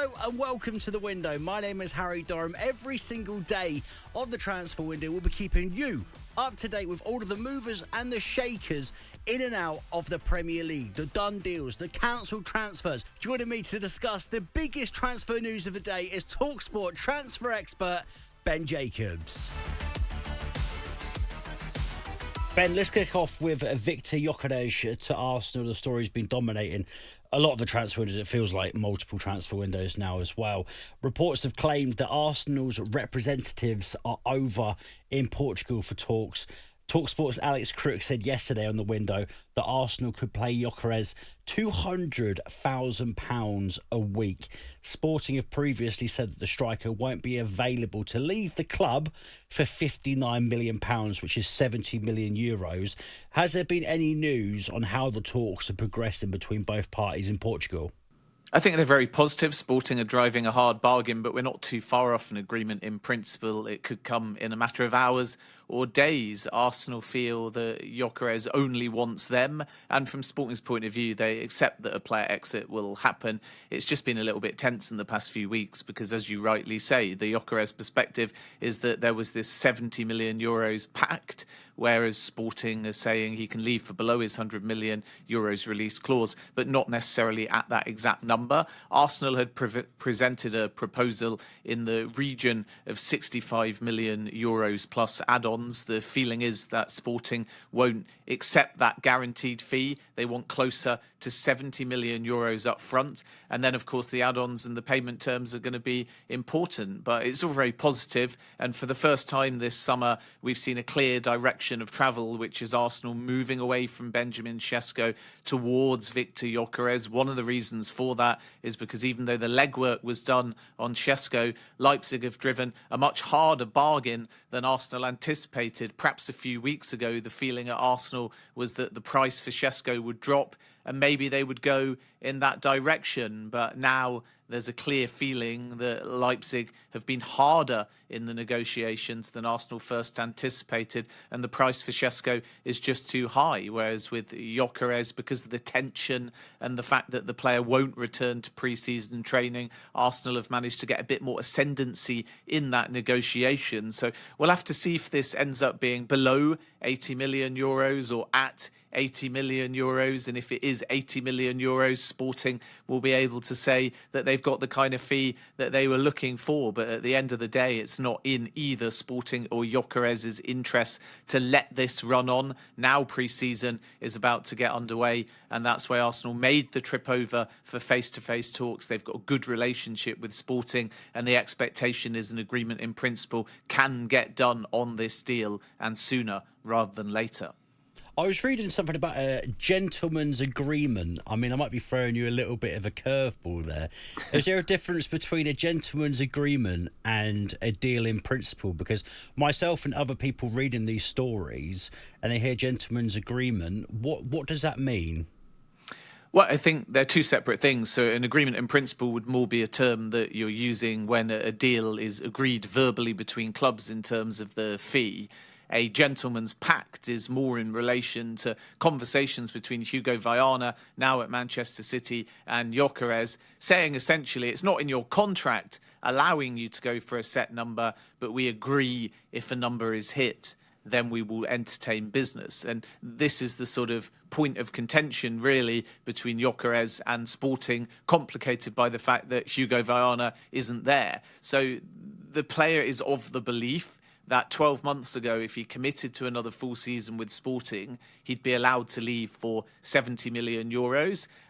Hello and welcome to The Window. My name is Harry Durham. Every single day of the transfer window, we'll be keeping you up to date with all of the movers and the shakers in and out of the Premier League, the done deals, the cancelled transfers. Joining me to discuss the biggest transfer news of the day is talkSPORT transfer expert Ben Jacobs. Ben, let's kick off with Victor Gyökeres to Arsenal. The story's been dominating a lot of the transfer windows. It feels like multiple transfer windows now as well. Reports have claimed that Arsenal's representatives are over in Portugal for talks. talkSPORT's Alex Crook said yesterday on The Window that Arsenal could pay Gyökeres £200,000 a week. Sporting have previously said that the striker won't be available to leave the club for £59 million, which is €70 million. Has there been any news on how the talks are progressing between both parties in Portugal? I think they're very positive. Sporting are driving a hard bargain, but we're not too far off an agreement in principle. It could come in a matter of hours or days. Arsenal feel that Gyökeres only wants them, and from Sporting's point of view, they accept that a player exit will happen. It's just been a little bit tense in the past few weeks because, as you rightly say, the Gyökeres perspective is that there was this €70 million pact, whereas Sporting is saying he can leave for below his €100 million release clause, but not necessarily at that exact number. Arsenal had presented a proposal in the region of €65 million plus add-ons. The feeling is that Sporting won't accept that guaranteed fee. They want closer to €70 million up front. And then, of course, the add-ons and the payment terms are going to be important. But it's all very positive. And for the first time this summer, we've seen a clear direction of travel, which is Arsenal moving away from Benjamin Sesko towards Victor Gyökeres. One of the reasons for that is because even though the legwork was done on Sesko, Leipzig have driven a much harder bargain than Arsenal anticipated. Perhaps a few weeks ago, the feeling at Arsenal was that the price for Sesko would drop and maybe they would go in that direction. But now there's a clear feeling that Leipzig have been harder in the negotiations than Arsenal first anticipated, and the price for Sesko is just too high. Whereas with Gyökeres, because of the tension and the fact that the player won't return to pre-season training, Arsenal have managed to get a bit more ascendancy in that negotiation. So we'll have to see if this ends up being below €80 million or at €80 million, and if it is €80 million, Sporting will be able to say that they've got the kind of fee that they were looking for. But at the end of the day, it's not in either Sporting or Gyökeres' interest to let this run on. Now pre-season is about to get underway, and that's why Arsenal made the trip over for face-to-face talks. They've got a good relationship with Sporting, and the expectation is an agreement in principle can get done on this deal, and sooner rather than later. I was reading something about a gentleman's agreement. I mean, I might be throwing you a little bit of a curveball there. Is there a difference between a gentleman's agreement and a deal in principle? Because myself and other people reading these stories and they hear gentleman's agreement, what does that mean? Well, I think they're two separate things. So an agreement in principle would more be a term that you're using when a deal is agreed verbally between clubs in terms of the fee. A gentleman's pact is more in relation to conversations between Hugo Viana, now at Manchester City, and Gyökeres, saying essentially it's not in your contract allowing you to go for a set number, but we agree if a number is hit, then we will entertain business. And this is the sort of point of contention, really, between Gyökeres and Sporting, complicated by the fact that Hugo Viana isn't there. So the player is of the belief that 12 months ago, if he committed to another full season with Sporting, he'd be allowed to leave for €70 million.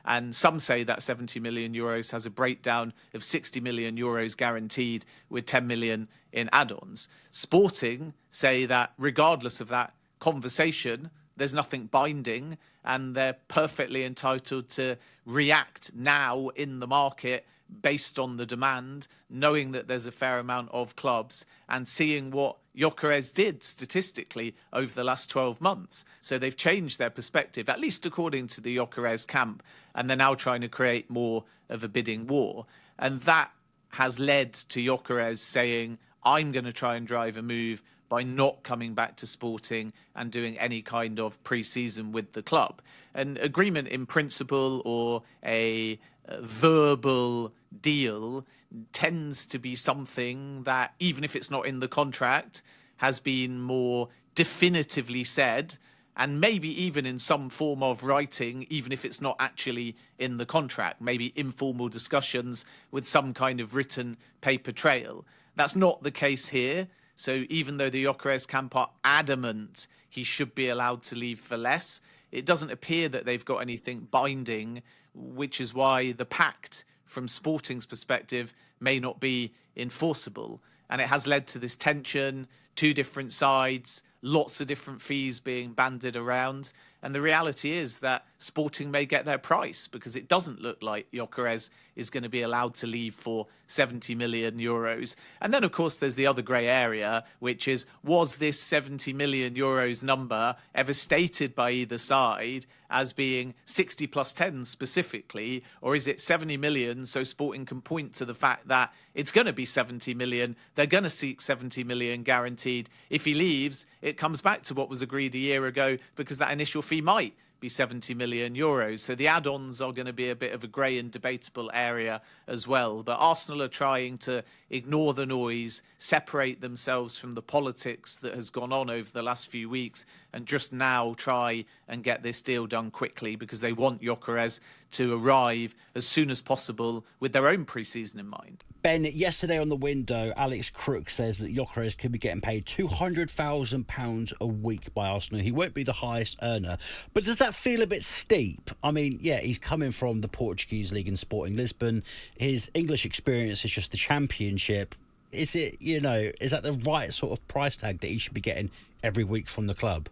And some say that €70 million has a breakdown of €60 million guaranteed with 10 million in add-ons. Sporting say that regardless of that conversation, there's nothing binding, and they're perfectly entitled to react now in the market based on the demand, knowing that there's a fair amount of clubs, and seeing what Gyökeres did statistically over the last 12 months. So they've changed their perspective, at least according to the Gyökeres camp, and they're now trying to create more of a bidding war. And that has led to Gyökeres saying, I'm going to try and drive a move by not coming back to Sporting and doing any kind of pre-season with the club. An agreement in principle or a verbal deal tends to be something that, even if it's not in the contract, has been more definitively said, and maybe even in some form of writing, even if it's not actually in the contract, maybe informal discussions with some kind of written paper trail. That's not the case here. So even though the Gyökeres camp are adamant he should be allowed to leave for less, it doesn't appear that they've got anything binding, which is why the pact, from Sporting's perspective, may not be enforceable. And it has led to this tension, two different sides, lots of different fees being bandied around. And the reality is that Sporting may get their price, because it doesn't look like Gyökeres is going to be allowed to leave for 70 million euros. And then, of course, there's the other grey area, which is, was this 70 million euros number ever stated by either side as being 60 plus 10 specifically, or is it 70 million so Sporting can point to the fact that it's going to be 70 million, they're going to seek 70 million guaranteed. If he leaves, it comes back to what was agreed a year ago, because that initial fee might be 70 million euros. So the add-ons are going to be a bit of a grey and debatable area as well. But Arsenal are trying to ignore the noise, separate themselves from the politics that has gone on over the last few weeks, and just now try and get this deal done quickly, because they want Gyökeres to arrive as soon as possible with their own pre-season in mind. Ben, yesterday on the window, Alex Crook says that Gyökeres could be getting paid £200,000 a week by Arsenal. He won't be the highest earner. But does that feel a bit steep? I mean, yeah, he's coming from the Portuguese league in Sporting Lisbon. His English experience is just the Championship. Is it, is that the right sort of price tag that he should be getting every week from the club?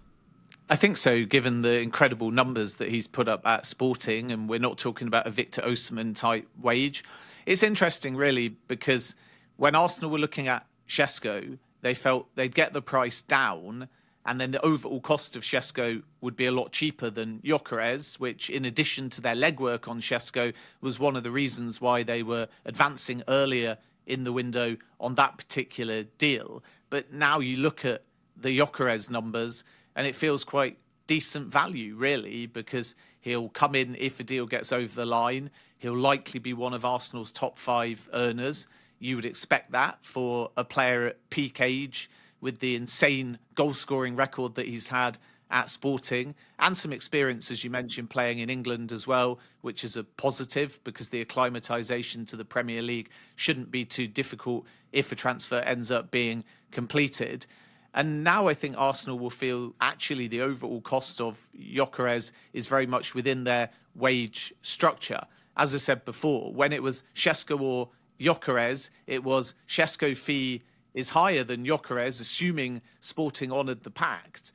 I think so, given the incredible numbers that he's put up at Sporting, and we're not talking about a Victor Osimhen type wage. It's interesting, really, because when Arsenal were looking at Šeško, they felt they'd get the price down, and then the overall cost of Šeško would be a lot cheaper than Gyökeres, which, in addition to their legwork on Šeško, was one of the reasons why they were advancing earlier in the window on that particular deal. But now you look at the Gyökeres numbers, and it feels quite decent value, really, because he'll come in if a deal gets over the line. He'll likely be one of Arsenal's top 5 earners. You would expect that for a player at peak age, with the insane goal-scoring record that he's had at Sporting, and some experience, as you mentioned, playing in England as well, which is a positive, because the acclimatisation to the Premier League shouldn't be too difficult if a transfer ends up being completed. And now I think Arsenal will feel actually the overall cost of Gyökeres is very much within their wage structure. As I said before, when it was Šeško or Gyökeres, it was Šeško fee is higher than Gyökeres, assuming Sporting honoured the pact.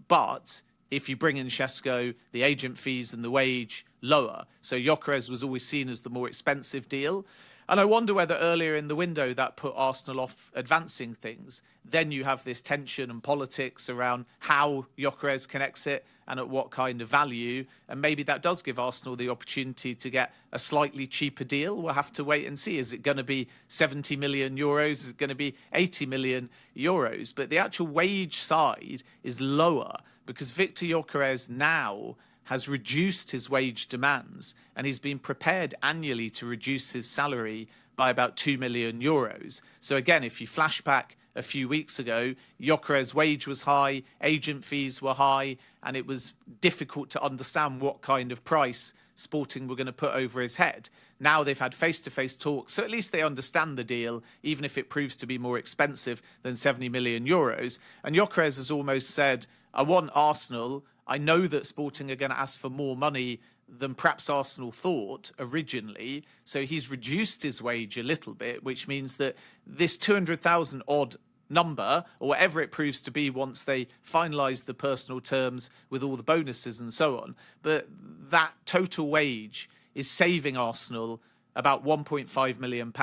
But if you bring in Šeško, the agent fees and the wage lower. So Gyökeres was always seen as the more expensive deal. And I wonder whether earlier in the window that put Arsenal off advancing things. Then you have this tension and politics around how Gyökeres can exit and at what kind of value. And maybe that does give Arsenal the opportunity to get a slightly cheaper deal. We'll have to wait and see. Is it going to be 70 million euros? Is it going to be 80 million euros? But the actual wage side is lower, because Victor Gyökeres now has reduced his wage demands, and he's been prepared annually to reduce his salary by about 2 million euros. So again, if you flash back a few weeks ago, Gyökeres' wage was high, agent fees were high, and it was difficult to understand what kind of price Sporting were going to put over his head. Now they've had face-to-face talks, so at least they understand the deal, even if it proves to be more expensive than 70 million euros. And Gyökeres has almost said, I want Arsenal. I know that Sporting are going to ask for more money than perhaps Arsenal thought originally. So he's reduced his wage a little bit, which means that this 200,000 odd number, or whatever it proves to be once they finalise the personal terms with all the bonuses and so on, but that total wage is saving Arsenal about £1.5 million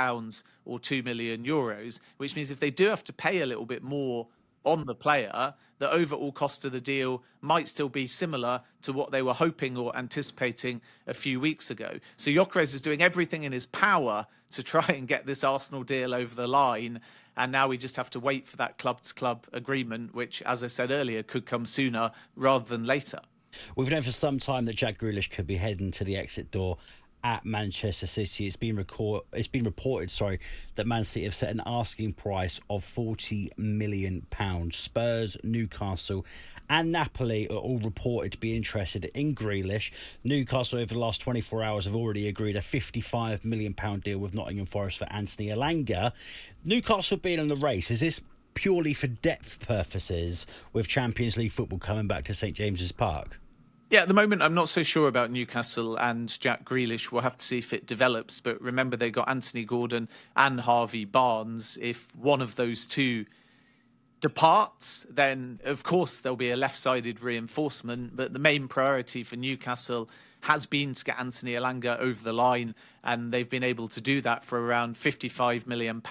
or 2 million euros, which means if they do have to pay a little bit more on the player, the overall cost of the deal might still be similar to what they were hoping or anticipating a few weeks ago. So Gyökeres is doing everything in his power to try and get this Arsenal deal over the line. And now we just have to wait for that club-to-club agreement, which, as I said earlier, could come sooner rather than later. We've known for some time that Jack Grealish could be heading to the exit door at Manchester City. It's been reported, that Man City have set an asking price of £40 million. Spurs, Newcastle, and Napoli are all reported to be interested in Grealish. Newcastle, over the last 24 hours, have already agreed a £55 million deal with Nottingham Forest for Anthony Elanga. Newcastle being in the race, is this purely for depth purposes with Champions League football coming back to St James's Park? Yeah, at the moment, I'm not so sure about Newcastle and Jack Grealish. We'll have to see if it develops. But remember, they got Anthony Gordon and Harvey Barnes. If one of those two departs, then of course there'll be a left-sided reinforcement. But the main priority for Newcastle has been to get Anthony Elanga over the line. And they've been able to do that for around £55 million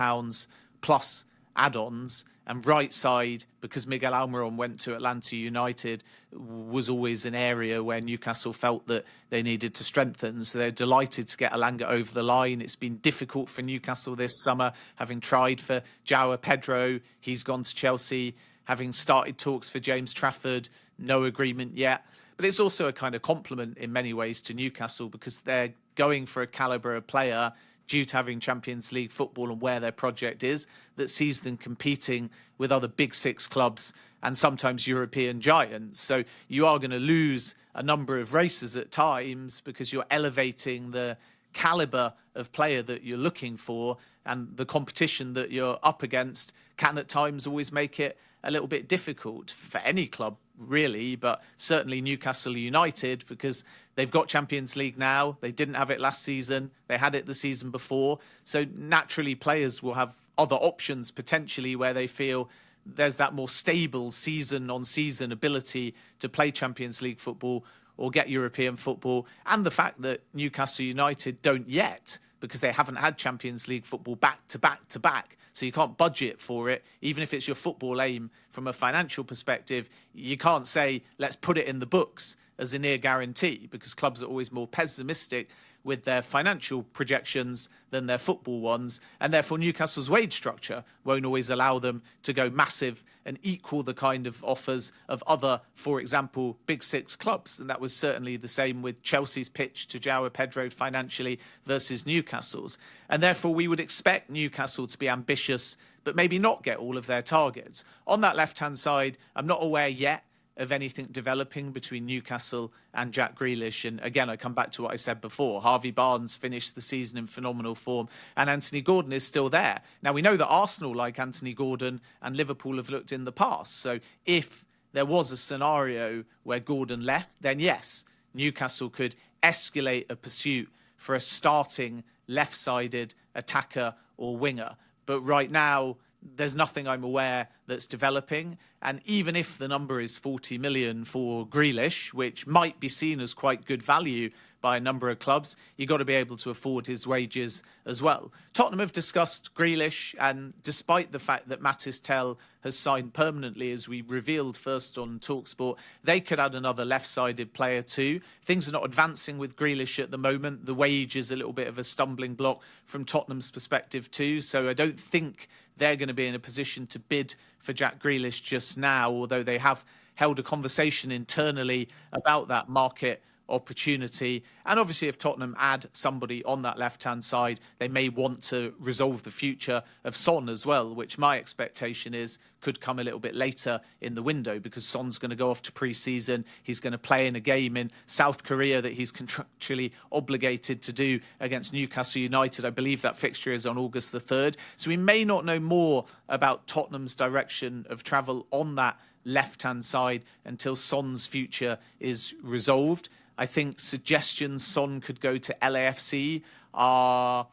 plus add-ons. And right side, because Miguel Almiron went to Atlanta United, was always an area where Newcastle felt that they needed to strengthen. So they're delighted to get Elanga over the line. It's been difficult for Newcastle this summer, having tried for João Pedro. He's gone to Chelsea, having started talks for James Trafford. No agreement yet. But it's also a kind of compliment in many ways to Newcastle, because they're going for a calibre of player due to having Champions League football and where their project is, that sees them competing with other Big Six clubs and sometimes European giants. So you are going to lose a number of races at times because you're elevating the calibre of player that you're looking for, and the competition that you're up against can at times always make it a little bit difficult for any club, really, but certainly Newcastle United, because they've got Champions League now. They didn't have it last season. They had it the season before. So naturally, players will have other options potentially where they feel there's that more stable season-on-season ability to play Champions League football or get European football. And the fact that Newcastle United don't yet, because they haven't had Champions League football back to back to back. So you can't budget for it. Even if it's your football aim from a financial perspective, you can't say, let's put it in the books as a near guarantee, because clubs are always more pessimistic with their financial projections than their football ones. And therefore, Newcastle's wage structure won't always allow them to go massive and equal the kind of offers of other, for example, Big Six clubs. And that was certainly the same with Chelsea's pitch to João Pedro financially versus Newcastle's. And therefore, we would expect Newcastle to be ambitious, but maybe not get all of their targets. On that left-hand side, I'm not aware yet of anything developing between Newcastle and Jack Grealish. And again, I come back to what I said before. Harvey Barnes finished the season in phenomenal form, and Anthony Gordon is still there. Now, we know that Arsenal like Anthony Gordon and Liverpool have looked in the past. So if there was a scenario where Gordon left, then yes, Newcastle could escalate a pursuit for a starting left-sided attacker or winger. But right now, there's nothing I'm aware that's developing. And even if the number is 40 million for Grealish, which might be seen as quite good value by a number of clubs, you've got to be able to afford his wages as well. Tottenham have discussed Grealish, and despite the fact that Matis Tel has signed permanently, as we revealed first on talkSPORT, they could add another left-sided player too. Things are not advancing with Grealish at the moment. The wage is a little bit of a stumbling block from Tottenham's perspective too, so I don't think they're going to be in a position to bid for Jack Grealish just now, although they have held a conversation internally about that market opportunity. And obviously, if Tottenham add somebody on that left-hand side, they may want to resolve the future of Son as well, which my expectation is could come a little bit later in the window, because Son's going to go off to pre-season. He's going to play in a game in South Korea that he's contractually obligated to do against Newcastle United. I believe that fixture is on August the 3rd. So we may not know more about Tottenham's direction of travel on that left-hand side until Son's future is resolved. I think suggestions Son could go to LAFC are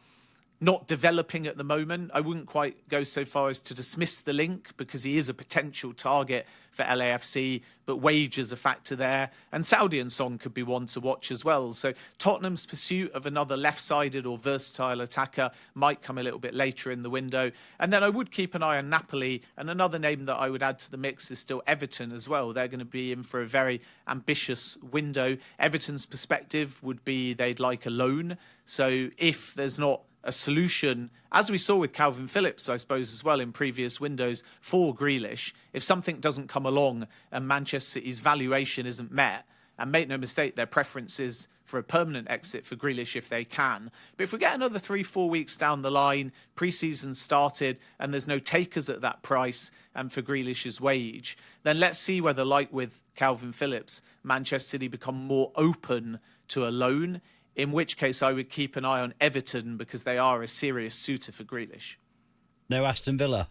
not developing at the moment. I wouldn't quite go so far as to dismiss the link, because he is a potential target for LAFC, but wage is a factor there. And Saudi and Son could be one to watch as well. So Tottenham's pursuit of another left-sided or versatile attacker might come a little bit later in the window. And then I would keep an eye on Napoli. And another name that I would add to the mix is still Everton as well. They're going to be in for a very ambitious window. Everton's perspective would be they'd like a loan. So if there's not a solution, as we saw with Calvin Phillips, I suppose, as well in previous windows for Grealish, if something doesn't come along and Manchester City's valuation isn't met, And make no mistake, their preference is for a permanent exit for Grealish if they can. But if we get another 3-4 weeks down the line, pre-season started, and there's no takers at that price and for Grealish's wage, then let's see whether, like with Calvin Phillips, Manchester City become more open to a loan, in which case I would keep an eye on Everton because they are a serious suitor for Grealish. No Aston Villa?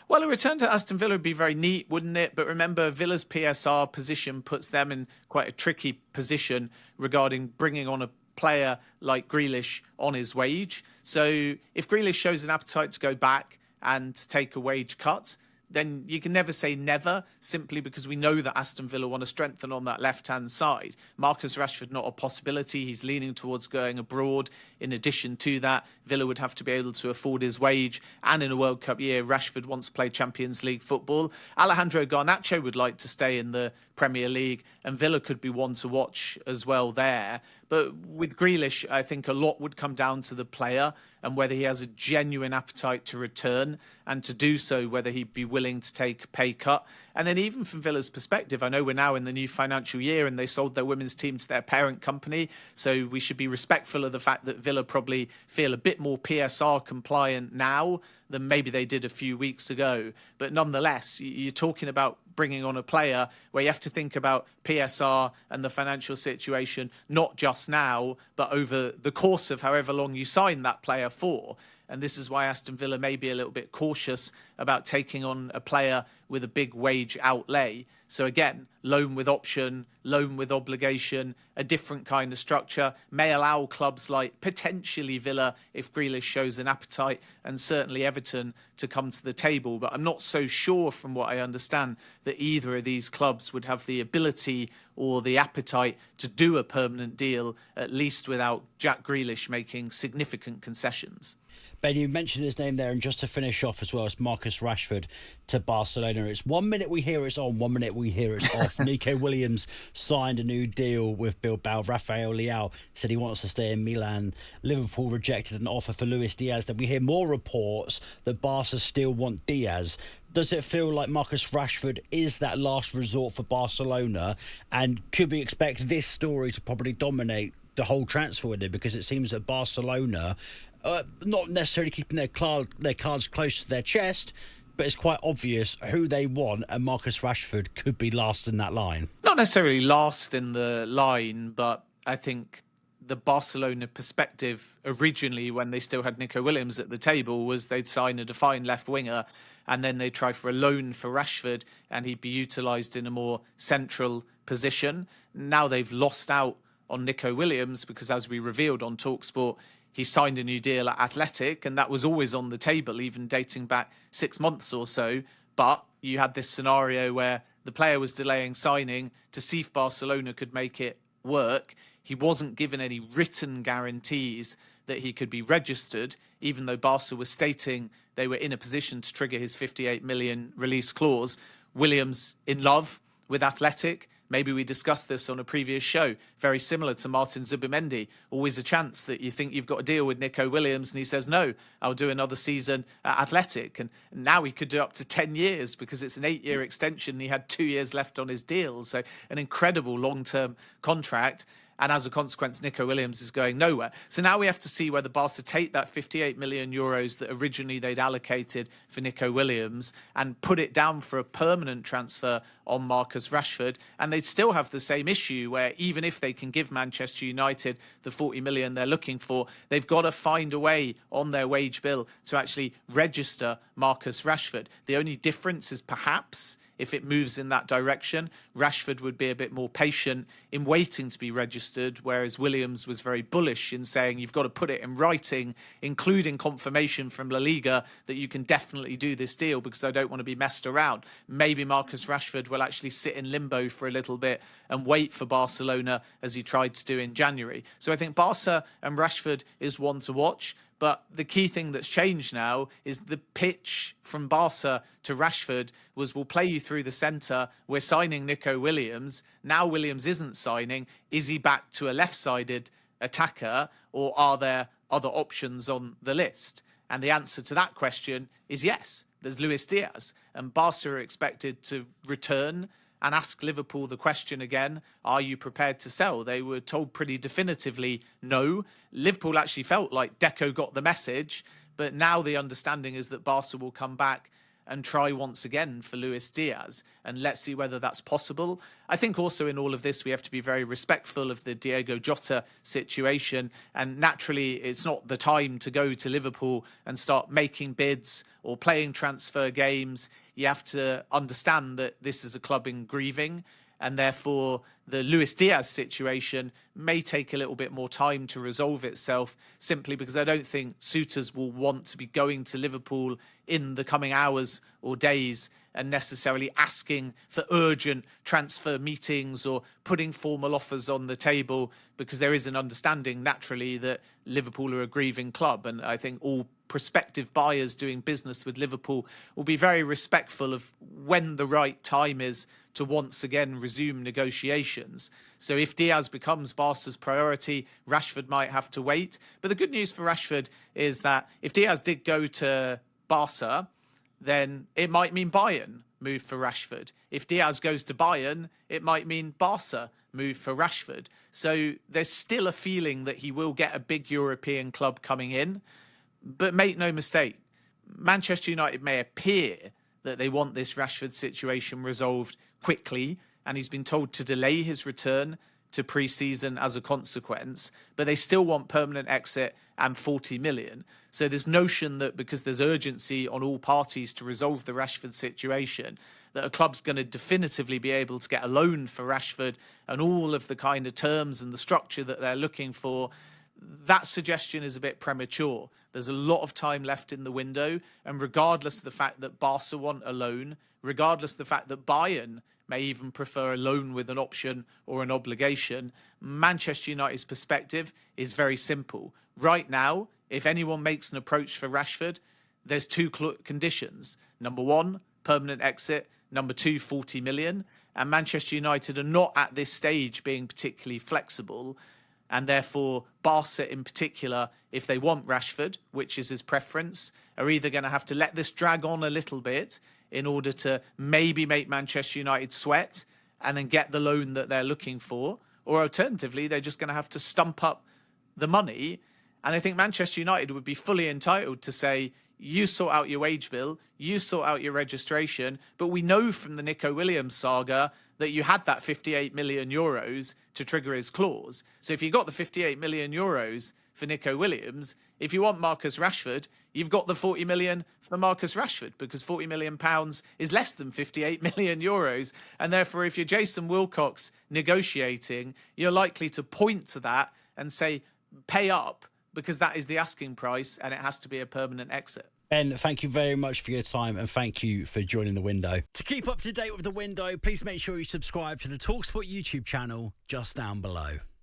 Well, a return to Aston Villa would be very neat, wouldn't it? But remember, Villa's PSR position puts them in quite a tricky position regarding bringing on a player like Grealish on his wage. So if Grealish shows an appetite to go back and take a wage cut, then you can never say never, simply because we know that Aston Villa want to strengthen on that left-hand side. Marcus Rashford, not a possibility. He's leaning towards going abroad. In addition to that, Villa would have to be able to afford his wage. And in a World Cup year, Rashford wants to play Champions League football. Alejandro Garnacho would like to stay in the Premier League, and Villa could be one to watch as well there. But with Grealish, I think a lot would come down to the player and whether he has a genuine appetite to return, and to do so, whether he'd be willing to take a pay cut. And then even from Villa's perspective, I know we're now in the new financial year and they sold their women's team to their parent company. So we should be respectful of the fact that Villa probably feel a bit more PSR compliant now than maybe they did a few weeks ago. But nonetheless, you're talking about bringing on a player where you have to think about PSR and the financial situation, not just now, but over the course of however long you sign that player for. And this is why Aston Villa may be a little bit cautious about taking on a player with a big wage outlay. So again, loan with option, loan with obligation, a different kind of structure may allow clubs like potentially Villa, if Grealish shows an appetite, and certainly Everton to come to the table. But I'm not so sure, from what I understand, that either of these clubs would have the ability or the appetite to do a permanent deal, at least without Jack Grealish making significant concessions. Ben, you mentioned his name there, and just to finish off as well, as Marcus Rashford to Barcelona. It's 1 minute we hear it's on, 1 minute we hear it's off. Nico Williams signed a new deal with Bilbao. Rafael Leao said he wants to stay in Milan. Liverpool rejected an offer for Luis Diaz. Then we hear more reports that Barca still want Diaz. Does it feel like Marcus Rashford is that last resort for Barcelona? And could we expect this story to probably dominate the whole transfer window? Because it seems that Barcelona, not necessarily keeping their cards close to their chest, but it's quite obvious who they want, and Marcus Rashford could be last in that line. Not necessarily last in the line, but I think the Barcelona perspective originally, when they still had Nico Williams at the table, was they'd sign a defined left winger and then they'd try for a loan for Rashford and he'd be utilised in a more central position. Now they've lost out on Nico Williams because, as we revealed on talkSPORT, he signed a new deal at Athletic, and that was always on the table, even dating back 6 months or so. But you had this scenario where the player was delaying signing to see if Barcelona could make it work. He wasn't given any written guarantees that he could be registered, even though Barca was stating they were in a position to trigger his 58 million release clause. Williams in love with Athletic. Maybe we discussed this on a previous show, very similar to Martin Zubimendi. Always a chance that you think you've got a deal with Nico Williams and he says, no, I'll do another season at Athletic. And now he could do up to 10 years because it's an 8-year extension. He had 2 years left on his deal. So an incredible long-term contract. And as a consequence, Nico Williams is going nowhere. So now we have to see whether Barca take that 58 million euros that originally they'd allocated for Nico Williams and put it down for a permanent transfer on Marcus Rashford. And they'd still have the same issue where even if they can give Manchester United the 40 million they're looking for, they've got to find a way on their wage bill to actually register Marcus Rashford. The only difference is perhaps if it moves in that direction, Rashford would be a bit more patient in waiting to be registered, whereas Williams was very bullish in saying you've got to put it in writing, including confirmation from La Liga that you can definitely do this deal because I don't want to be messed around. Maybe Marcus Rashford will actually sit in limbo for a little bit and wait for Barcelona as he tried to do in January. So I think Barca and Rashford is one to watch. But the key thing that's changed now is the pitch from Barca to Rashford was, we'll play you through the centre. We're signing Nico Williams. Now Williams isn't signing. Is he back to a left-sided attacker, or are there other options on the list? And the answer to that question is yes. There's Luis Diaz. And Barca are expected to return and ask Liverpool the question again, are you prepared to sell? They were told pretty definitively no. Liverpool actually felt like Deco got the message, but now the understanding is that Barca will come back and try once again for Luis Diaz, and let's see whether that's possible. I think also in all of this, we have to be very respectful of the Diogo Jota situation, and naturally it's not the time to go to Liverpool and start making bids or playing transfer games. You have to understand that this is a club in grieving, and therefore the Luis Diaz situation may take a little bit more time to resolve itself, simply because I don't think suitors will want to be going to Liverpool in the coming hours or days and necessarily asking for urgent transfer meetings or putting formal offers on the table, because there is an understanding naturally that Liverpool are a grieving club. And I think all prospective buyers doing business with Liverpool will be very respectful of when the right time is to once again resume negotiations. So if Diaz becomes Barca's priority, Rashford might have to wait. But the good news for Rashford is that if Diaz did go to Barca, then it might mean Bayern move for Rashford. If Diaz goes to Bayern, it might mean Barca move for Rashford. So there's still a feeling that he will get a big European club coming in. But make no mistake, Manchester United may appear that they want this Rashford situation resolved quickly, and he's been told to delay his return to pre-season as a consequence, but they still want permanent exit and 40 million. So this notion that because there's urgency on all parties to resolve the Rashford situation, that a club's going to definitively be able to get a loan for Rashford and all of the kind of terms and the structure that they're looking for, that suggestion is a bit premature. There's a lot of time left in the window, and regardless of the fact that Barca want a loan, regardless of the fact that Bayern may even prefer a loan with an option or an obligation, Manchester United's perspective is very simple. Right now, if anyone makes an approach for Rashford, there's two conditions. Number one, permanent exit. Number two, 40 million. And Manchester United are not at this stage being particularly flexible. And therefore, Barca in particular, if they want Rashford, which is his preference, are either going to have to let this drag on a little bit in order to maybe make Manchester United sweat and then get the loan that they're looking for, or alternatively, they're just going to have to stump up the money. And I think Manchester United would be fully entitled to say, you sort out your wage bill, you sort out your registration, but we know from the Nico Williams saga that you had that 58 million euros to trigger his clause. So if you got the 58 million euros for Nico Williams, if you want Marcus Rashford, you've got the 40 million for Marcus Rashford, because 40 million pounds is less than 58 million euros. And therefore, if you're Jason Wilcox negotiating, you're likely to point to that and say, pay up, because that is the asking price and it has to be a permanent exit. Ben, thank you very much for your time, and thank you for joining the window. To keep up to date with the window, please make sure you subscribe to the talkSPORT YouTube channel just down below.